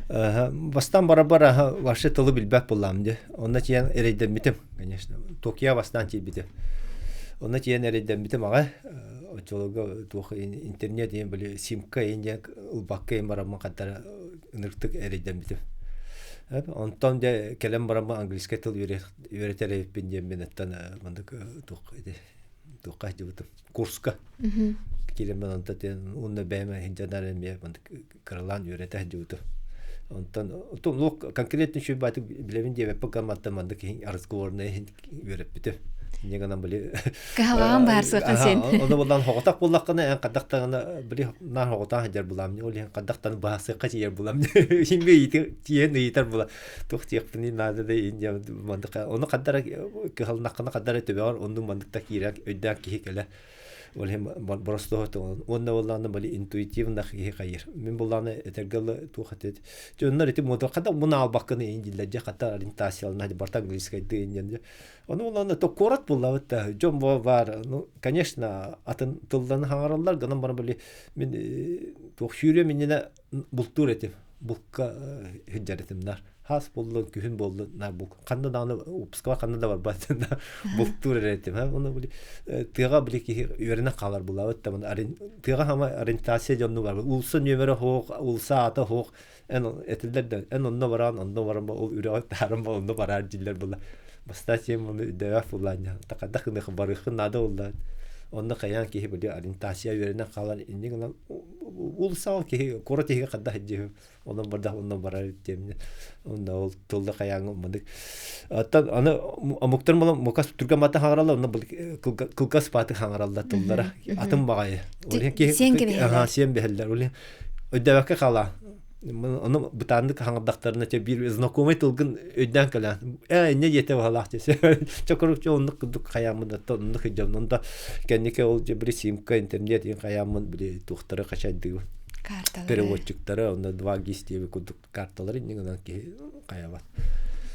Бастан бара-бара ваше тылы билбек булам ди. Онна тиен эрейден битим, конечно. Токия бастан тибите. Онна тиен эрейден битим ага. Очолого тух интернет ен биле симка ен улбакка ен барамын каттара ныртык эрейден битим. Онтон де келем барамын английский тыл үйретереп бенден менеттен мындык тух иде. Тухка жибутум. Курска. Келем онтон тен унна беме хинжадарен ме мындык кырылан үйрете жибутум. Онтон лук конкретно şu батып билебин деп программатта мындык разговорный үйреп битим. Негана били Кахалан барсы касен. Оны булдан хоготак буллаккана кадактагына били нар хоготак хажар булам. Ол кадактан басы качыр булам. Химбе ити тиен итер була. Тухтыйкпыны нада да инде мандыка. Оны каддар кахалнаккана каддар төбөр, онун мандыкта кирак өйдак кихекеле. Ол хем просто хото. Онда булланы били интуитивна кайыр. Мен булланы этергел тухатет. Жоннар эти мото када муна албакканы индилде ката ориентациялна барта английский дейинде. Оны уланы то корат буллавытта. Жон бар. Ну, конечно, атын тылдан хаңаралар гана бар били мен тох шүрө менне бултур этим. Булка хиджаретимнар. Хас болду, күн болду, нар бул. Кандай даны упска кандай бар батында бултур этим. Оны били тыга били ки үйренә калар булавытта. Тыга хама ориентация жонну бар. Улсын нөмере хок, улса ата хок. Эн этилдер эн онно баран, онно баран ол үрө тарым онно барар диллер була. Бастатием оны дэвэ фулanya. Такадак не хабарыхын надо улдан. Онда каян кихи били ориентация веренә калар инде гына ул сау кихи кора тиге кадда хәҗҗи ондан барда ондан барар темне онда ул тулда каян мындык аттан аны амуктар мала мукас турга мата хаңаралла онда кылкас паты хаңаралда тулдара атын багай ул кихи сен бехелләр ул өдәвәккә кала аны бутандык хаңардактарына те бир знакомый тылгын өйдән кала не ете валах десе чокорук жонлук кудук каямында тондук жонунда кеннике ол жебри симка интернет ин каямын били тухтары качады переводчиктары онда 2 гистеби кудук карталары нигенан ки каябат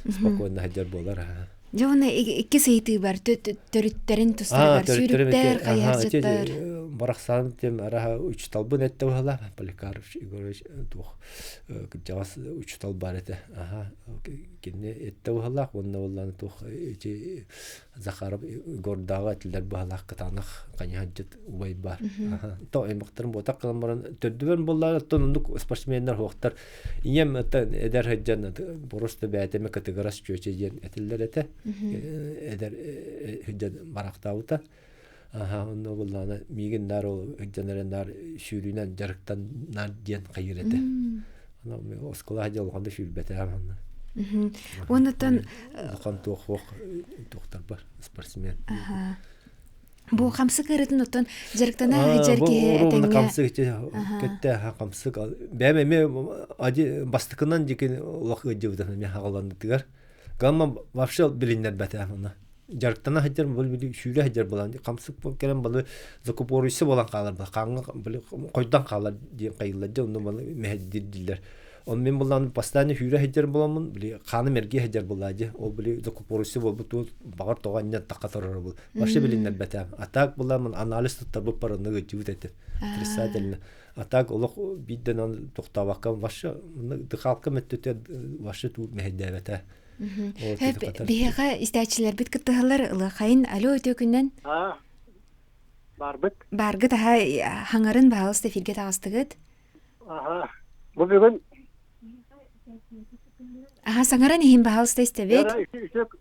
спокойно хаҗар болар Жона 2 сайты бар төрүттерин тустар бар сүрүттер каярчыттар бараксан тем араха 3 талбын этте бала Поликаров Игоревич тух кыжас 3 тал бар эте кине этте бала онда болланы тух эти Захаров гордага тилдер балак катанах каняжыт убай бар то эмактырын бота кылмарын төрдүбен боллар тондук спортсмендер хоктар ием эдер хаҗан просто бәтеме категорияс чөчеген этиллер эте эдер хаҗан барактаута онда болланы миген нар ол жанарендар шүрүнөн жарыктан нар ден кайрете ана оскола хаҗалганда шүрбете амана Ондан хан тухох тухтар бар спортсмен. Бу хамсы кырытын оттон жарыктана жерге этеңге. Бу хамсы кетте хамсы бәмеме ади бастыкынан дикен лох өдүдөн мен хагаланды тигер. Гамма вообще билиннер бете аны. Жарыктана хаҗар бул били шүрә хаҗар булан хамсы келем балы закупоруйсы болан калар ба. Канга били койдан калар диен кайылды. Онда балы мехдиддилер. Он мен булан постоянно хүрә хаҗар буламын, били каны мерге хаҗар булады. Ол били закупоруйсы булып ту багыр тоганнан такатырыр бул. Башы билиннер бете. Атак буламын анализ туттабып барыны гыҗыт этте. Трисательно. Атак олох бидден токтабакка башы дыкалкы меттете башы ту мехдәвәтә. Бияга истәчләр бит кытыгылар ылыхайын алё өтөкүннән. Барбык. Баргы да хаңарын баалысты фирге тагыстыгыт. Бу бүгүн Саңаран ихин баалысты истебет.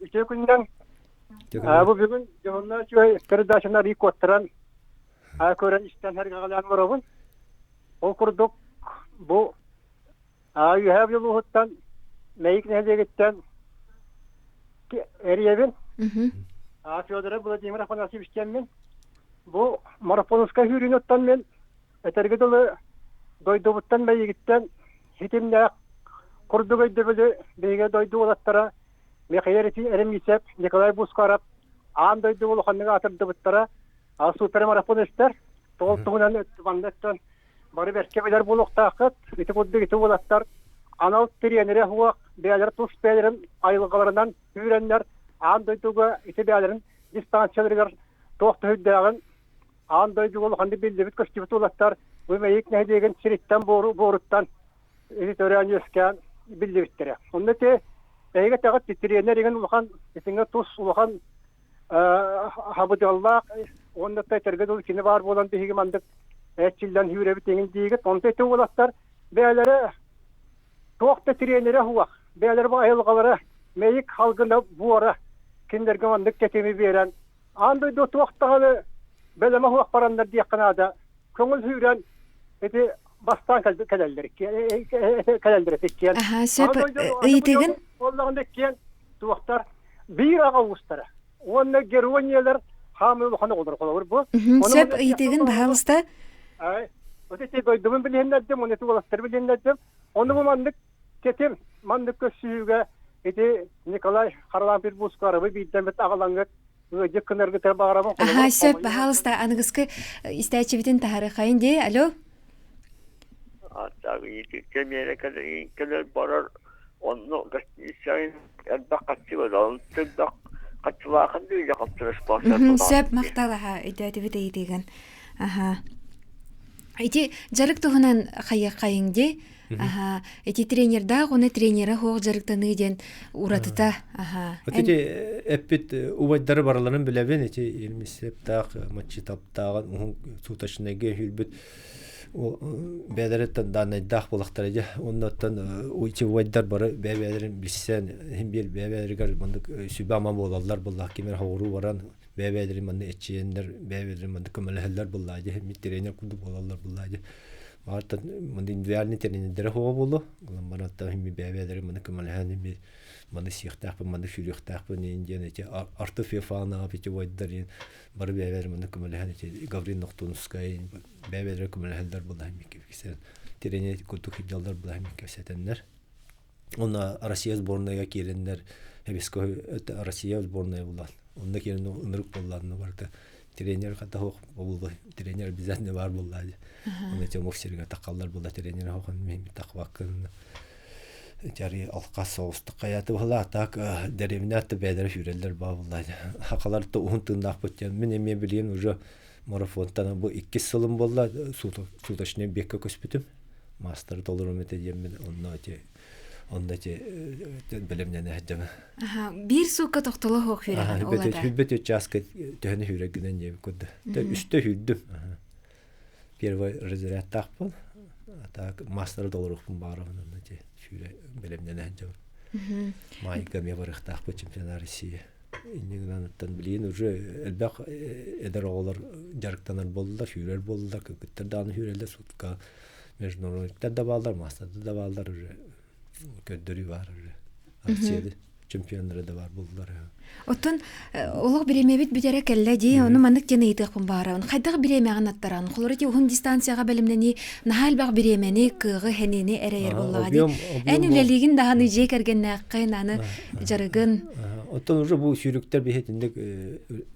Үчө күндән. Бу бүгүн жонна чөй кырдашына рикоттыран. Көрән истән һәр гагалан моробун. Ол курдук бу you have you looked Мейк нәдегеттен Эриевин. Федора Владимир Афанасьевич мен бу марафонуска хүрүнөттөн мен этергедолы дойдубуттан бейгиттен хитимне курдугайды биле бейге дойду олаттара мехайрити эремисеп Николай Бускарап ан дойду олханга атырдыбыттара супермарафонистер толтугунан өттүбандаттан бары беркебелер булуктакыт ити куддуги туулаттар анал тренере хуак беалер тус беалерин айлыгаларынан хүреннер ан дойдуга ити беалерин дистанцияларга токтойдагын ан дойду олханды билдибит көстүбүт улаттар Мейк нәдеген сириттен боруттан эдиторианьескан билдибиттере. Онда те бәйге тагы тренер деген улхан итинге тус улхан хабыдаллак онда тәтәргә дул кине бар булган биге мандык әчилдән хүрәбит деген дигет онда те улаттар бәйләре токта тренере хуак бәйләре бу айылгалары Мейк халгына буара киндерге мандык кетеме берән анда до токтагы бәләмә хуак барандар дияқнада көңүл хүрән эти бастан кәләлдер теккен. Сөп ыйтыгын Оллагында кен туактар бир ага устары. Онда герониялар хамыл ханы олар колор бу. Сөп ыйтыгын баалыста. Өтө дойдумун билендем, оны туаластыр билендем. Оны бу мандык кетем, мандык көсүгө эти Николай Харлампир Бускаровы бидден бет агалаңга жеккенерге табарабы. Сөп баалыста аныгыскы истәчебитен тарихайын де. Алло. Кемере кадar barar onu gazetecilerin elbette kaçıyorlar. Tüyde kaçılarken düğüne kaptırış başlar. Söp maqtalaha idәтебит әйтеген. Эти жарык тугунан кайыңде. Эти тренерда гоны тренеры хог жарыктаны ден уратыта. Эти эппит увайдары барларын билебен эти илмисеп так матчы таптаган суташнеге хүлбүт бәдәреттен данайдах булактарыжа оннан уйчы вайдар бары бәбәләрен билсән бил бәбәләргә мондык сүбама булалар буллар кимер хавыру баран бәбәдери маны эчендер бәбәдери маны көмөлһәлләр буллайды ми тренер куду болалар буллайды марта маны индивидуальный тренерлер хо болу марта ми бәбәдери маны көмөлһәне ми маны сихтах маны шүлехтах не индиянете артофефана питевойдар бар бәбәдери маны көмөлһәне Гаврин Ноктунскай бәбәдери көмөлһәлләр буллайды кисен тренер куду хидалдар буллайды кисәтеннәр Она Россия сборная кирендер, это Россия сборная была. Он накирен унрук болларны барда. Тренер хата хок булды. Тренер обязательно бар булды. Он эти мөхсиргә такаллар булды тренер хокын мен таквакын. Жари алка соусты каяты була так деревнят бедер хүрелдер бар булды. Хакалар то унтындак бөткән. Мен билем уже марафонтан бу 2 сылым булды. Суташне беккә көспүтүм. Мастер толырым эте мен онна Онда те белемнән әҗәбе. Bir suka toxtolo hoq verə olada. Hübbet участка төһне хүрәгенән җеп күрде. Үстә хүддем. Первый разряд тахпыл. Так мастер долларов барыгын те хүрә белемнән әҗәбе. Майка ме барык тахпы чемпионат России. Иннегәннән билен уже элбәк эдер олар жарыктанар булдылар, хүрәр булдылар, көттәрдән хүрәлдә сутка. Международный тәдәбалдар, мастер тәдәбалдар уже көддөрү бар уже. Россия чемпиондары да бар булдылар. Оттон олог биремебит бүтере келле ди, оны мандык жана итеп барын. Хайдагы биремегән аттаран. Холорти уһун дистанцияга белемнәни, нахалбак биремени кыгы хенени эрәер буллагы. Әни үлелеген дагы же кергәннә кыйнаны жарыгын. Оттон уже бу сүрүктер бехетиндек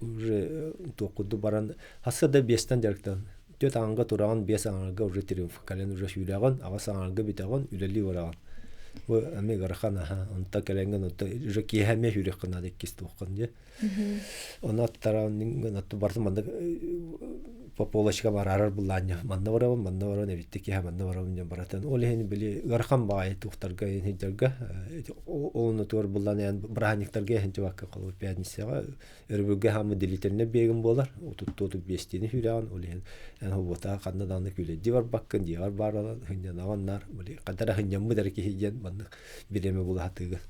уже токуду баран хасада 5тан жарыктан. Төт аңга тураган 5 аңга уже триумф кален уже сүрәгән, ага аңга битаган үлели бараган. Бу ами гархана онта келенген онта уже киһәме хүрәк кына дик кистуккан ди. Она таранның натты барды манда по полочка барар булланья. Манда бара не битте киһә манда бара мен баратан. Ол һәни били гархан бай тухтарга һиҗәргә. Оны тор булланян браһниктарга һәнҗә вакыт калып пятницага өрбүгә һәм дилитерне бегин булар. Утутту бестини хүрәгән ол һән. Аны бота кандадан күле дивар баккан дивар баралар һәнҗә наганнар. Били кадара һәнҗә мыдар киһәҗән банда биреме булатыгы.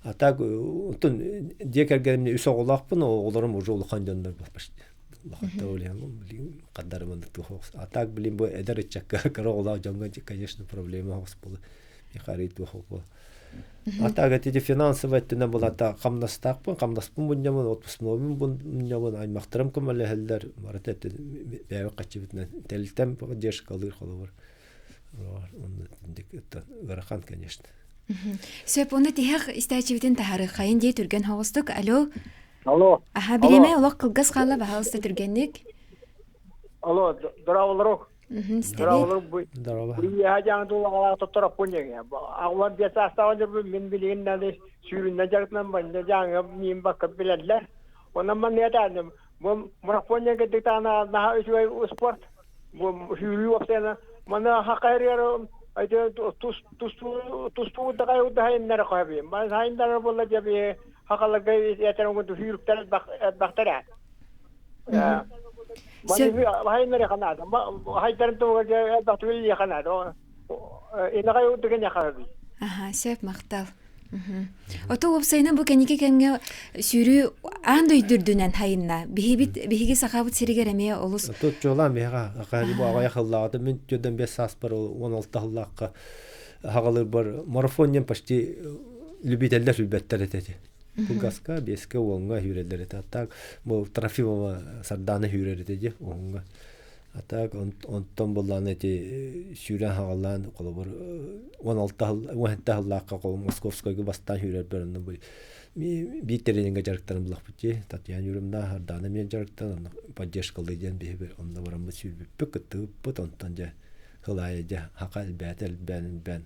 Атак утун декергәмне үсәгылакпын, оларым уже улхандандар башты. Лахта олям каддармын тухос. Атак билим бу эдер чакка карола жанган, конечно, проблема хос булды. Михарит тухос. Атак эти финансовый тена була та камнастакпын, камнаспын буннамын, отпусмын буннамын аймактырым кемеле хәлләр барат эте бәя качыбытны телтем поддерж калыр халыр. Он дикта гархан, конечно. Сөп оны тиһәк истәчибитен тахары хайын ди түргән хавыстык. Алло. Алло. Биреме олак кылгыз калла баһалысты түргәнник. Алло, здраволорок. Здраволорок. Здорово. Я җан дулага тоттыра пуньяга. Агван беса астаҗыр мен билгәннән сүрүннән җартнан банда җаңга мин бакып биләдләр. Оннан мен ятадым. Бу марафонга диктана на үсвай спорт. Бу хүрү оптена. Мана хакайры айда тусту дагай удайннар кайбы. Мен хайндар булла җабы хакалга ятарга хүрүктәр бактара. Мани хайндар канада. Хайдар туга бактыл яканада. Инагай удыгын якады. Сөп мактал. Ото вебсайна бу кенеке кемге сүрү андай дүрдүнөн хайынна. Биһиги сахабыт сиригереме олус. Тут жолам бега акали бу агая хыллады мен төдөн 5 сас бар 16 хыллакка хагалыр бар марафоннен почти любителдер сүбәттер этети. Бу гаска беске онга хүрелдер эте. Так бу Трофимова сарданы хүрер этеди онга. Атак онтон булланы эти сүрә хагалан колобор 16 хыллакка кол Московскойга бастан хүрер берне бу. Би тренинге жарыктан булак бити. Татьяна Юрьевна харданы мен жарыктан поддержкалы ден бер онда барам сүрбүп пөкөтүп потонтан жа хылайда хакал бәтел бән.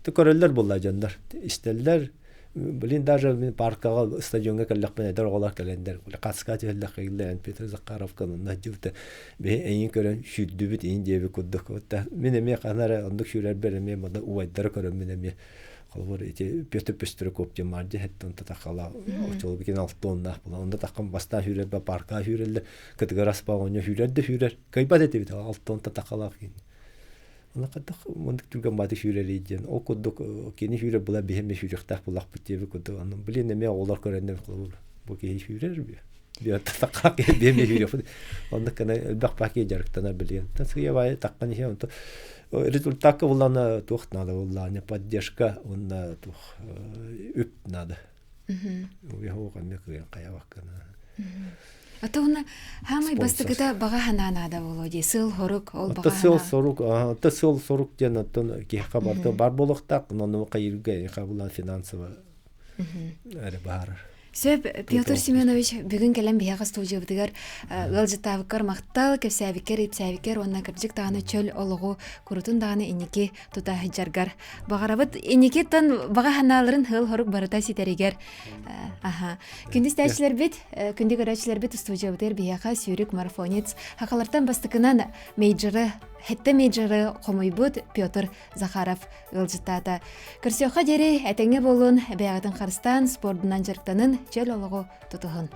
Төкөрөллөр булла жандар. Истеллер Блин, даже мен паркага стадионга келлек менен дөргөлөр келендер. Каскат элдек кылдан Петр Закаровка надюта. Бе эйин көрөн шүддүбүт эйин дебе куддук. Мен эме канара ондук шүрөр береме мода уайдар көрөн мен эме. Колбор эти Петр Пестраков жамарди хеттон татакала. Очол бикен алтонда була. Онда таккан баста хүрөр ба парка хүрөлдө. Кытыгарас багоня хүрөрдө хүрөр. Кайбат этебит алтон татакала кин. Она кадах мондук түргөн баты хүрөр ийден. О куддук кени хүрөр була бехеме хүрөктак булак битеби куддук. Аны билен эме олар көрөндөн кылып. Бу ки хүрөр бе. Биот такка беме юреф. Онда кана элбак паки жарктана билген. Тасыя бай таккан ше онто результат булана тухт надо булана поддержка онда тух үп надо. Уя хоган кыян каябаккана. Ата уна хамай бастыгыта бага хананада болоди. Сыл хорук ол бага. Та сыл сорук ден аттан ки хабарда бар болохтак, но кайырга хабула финансово. Аре бар. Сөп Петр Семенович бүгін кәлем бияға студия бітігер ғылжытавыққар мақтал кәпсәвікер, ипсәвікер, онна кірджік дағаны чөл олығы күрітін дағаны инеке тұта жаргар. Бағарабыт инеке тан баға ханаларын хыл хорық барыта сетерегер. Күндіз тәчілер бет, күнді көрәчілер бет студия бітер бияға сүйрік марафонец. Хақалардан бастықынан мейджірі, хетті мейджірі қомойбұд Петр Захаров ғылжытата. Көрсеуға дері әтеңе болуын бәғатын қарыстан спордынан жарықтанын чөл олығы тұтығын.